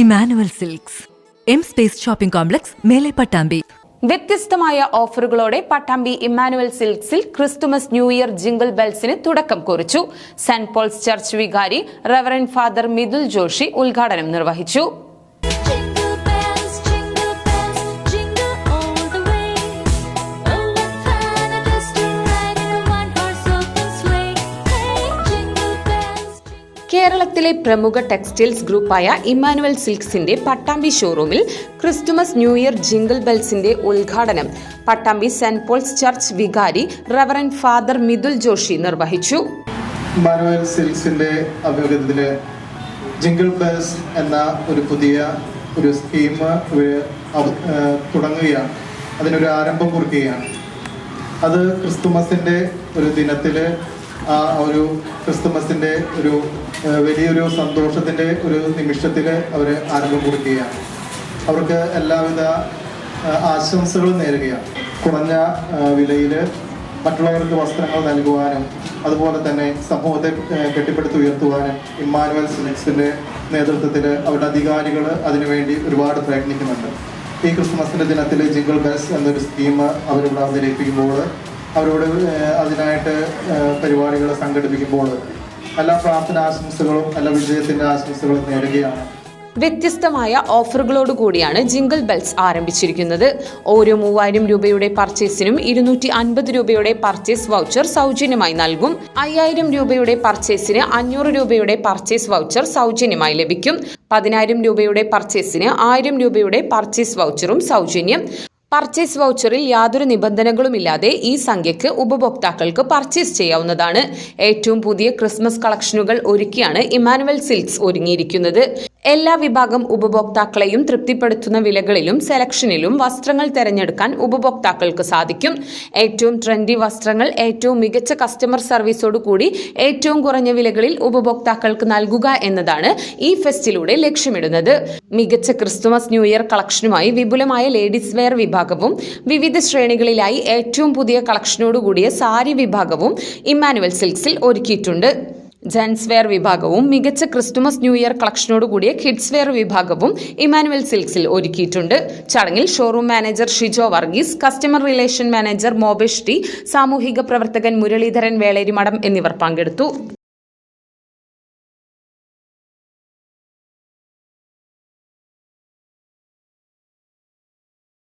Emmanuel Silks M space shopping complex മേലെ പട്ടാമ്പി. വ്യത്യസ്തമായ ഓഫറുകളോടെ പട്ടാമ്പി ഇമ്മാനുവൽ സിൽക്സിൽ ക്രിസ്തുമസ് ന്യൂ ഇയർ ജിംഗിൾ ബെൽസിന് തുടക്കം കുറിച്ചു. സെന്റ് പോൾസ് ചർച്ച് വികാരി റവറന്റ് ഫാദർ മിഥുൽ ജോഷി ഉദ്ഘാടനം നിർവഹിച്ചു. കേരളത്തിലെ പ്രമുഖ ടെക്സ്റ്റൈൽസ് ഗ്രൂപ്പായ ഇമ്മാനുവൽ സിൽക്സിന്റെ പട്ടാമ്പി ഷോറൂമിൽ ക്രിസ്തുമസ് ന്യൂ ഇയർ ജിംഗിൾ ബെൽസിന്റെ ഉദ്ഘാടനം പട്ടാമ്പി സെന്റ് പോൾസ് ചർച്ച് വികാരി റവറന്റ് ഫാദർ മിഥുൽ ജോഷി നിർവഹിച്ചു. ഇമ്മാനുവൽ സിൽക്സിന്റെ ആഭിമുഖ്യത്തിൽ ജിംഗിൾ ബെൽസ് എന്ന ഒരു പുതിയ സ്കീം തുടങ്ങുകയാണ്. അതിനൊരു ആരംഭം കുറിക്കുകയാണ്. അത് ക്രിസ്തുമസിന്റെ ഒരു ദിനത്തിൽ ക്രിസ്തുമസിന്റെ വലിയൊരു സന്തോഷത്തിന്റെ ഒരു നിമിഷത്തിൽ അവർ ആരംഭം കുറിക്കുകയാണ്. അവർക്ക് എല്ലാവിധ ആശംസകളും നേരുകയാണ്. കുറഞ്ഞ വിലയിൽ മറ്റുള്ളവർക്ക് വസ്ത്രങ്ങൾ നൽകുവാനും അതുപോലെ തന്നെ സമൂഹത്തെ കെട്ടിപ്പടുത്ത് ഉയർത്തുവാനും ഇമ്മാനുവൽ സിൽക്സിന്റെ നേതൃത്വത്തിൽ അവരുടെ അധികാരികൾ അതിനുവേണ്ടി ഒരുപാട് പ്രയത്നിക്കുന്നുണ്ട്. ഈ ക്രിസ്മസിന്റെ ദിനത്തിൽ ജിംഗിൾ ബെൽസ് എന്നൊരു സ്കീം അവരിവിടെ അവതരിപ്പിക്കുമ്പോൾ, അവരോട് അതിനായിട്ട് പരിപാടികൾ സംഘടിപ്പിക്കുമ്പോൾ എല്ലാ പ്രാർത്ഥനാശംസകളും എല്ലാ വിജയത്തിന്റെ ആശംസകളും നേടുകയാണ്. വ്യത്യസ്തമായ ഓഫറുകളോടുകൂടിയാണ് ജിംഗിൾ ബെൽസ് ആരംഭിച്ചിരിക്കുന്നത്. ഓരോ 3000 രൂപയുടെ പർച്ചേസിനും 250 രൂപയുടെ പർച്ചേസ് വൗച്ചർ സൗജന്യമായി നൽകും. 5000 രൂപയുടെ പർച്ചേസിന് 500 രൂപയുടെ പർച്ചേസ് വൗച്ചർ സൗജന്യമായി ലഭിക്കും. 10000 രൂപയുടെ പർച്ചേസിന് 1000 രൂപയുടെ പർച്ചേസ് വൗച്ചറും സൗജന്യം. പർച്ചേസ് വൗച്ചറിൽ യാതൊരു നിബന്ധനകളുമില്ലാതെ ഈ സംഖ്യക്ക് ഉപഭോക്താക്കൾക്ക് പർച്ചേസ് ചെയ്യാവുന്നതാണ്. ഏറ്റവും പുതിയ ക്രിസ്മസ് കളക്ഷനുകൾ ഒരുക്കിയാണ് ഇമ്മാനുവൽ സിൽക്സ് ഒരുങ്ങിയിരിക്കുന്നത്. എല്ലാ വിഭാഗം ഉപഭോക്താക്കളെയും തൃപ്തിപ്പെടുത്തുന്ന വിലകളിലും സെലക്ഷനിലും വസ്ത്രങ്ങൾ തിരഞ്ഞെടുക്കാൻ ഉപഭോക്താക്കൾക്ക് സാധിക്കും. ഏറ്റവും ട്രെൻഡി വസ്ത്രങ്ങൾ ഏറ്റവും മികച്ച കസ്റ്റമർ സർവീസോടുകൂടി ഏറ്റവും കുറഞ്ഞ വിലകളിൽ ഉപഭോക്താക്കൾക്ക് നൽകുക എന്നതാണ് ഈ ഫെസ്റ്റിലൂടെ ലക്ഷ്യമിടുന്നത്. മികച്ച ക്രിസ്തുമസ് ന്യൂ ഇയർ കളക്ഷനുമായി വിപുലമായ ലേഡീസ് വെയർ വിഭാഗവും വിവിധ ശ്രേണികളിലായി ഏറ്റവും പുതിയ കളക്ഷനോടുകൂടിയ സാരി വിഭാഗവും ഇമ്മാനുവൽ സിൽക്സിൽ ഒരുക്കിയിട്ടുണ്ട്. ജെൻസ് വെയർ വിഭാഗവും മികച്ച ക്രിസ്തുമസ് ന്യൂ ഇയർ കളക്ഷനോടുകൂടിയ കിഡ്സ് വെയർ വിഭാഗവും ഇമ്മാനുവൽ സിൽക്സിൽ ഒരുക്കിയിട്ടുണ്ട്. ചടങ്ങിൽ showroom manager Shijo Varghese, customer relation manager Mobesh T, സാമൂഹിക പ്രവർത്തകൻ മുരളീധരൻ വേളേരിമഠം എന്നിവർ പങ്കെടുത്തു.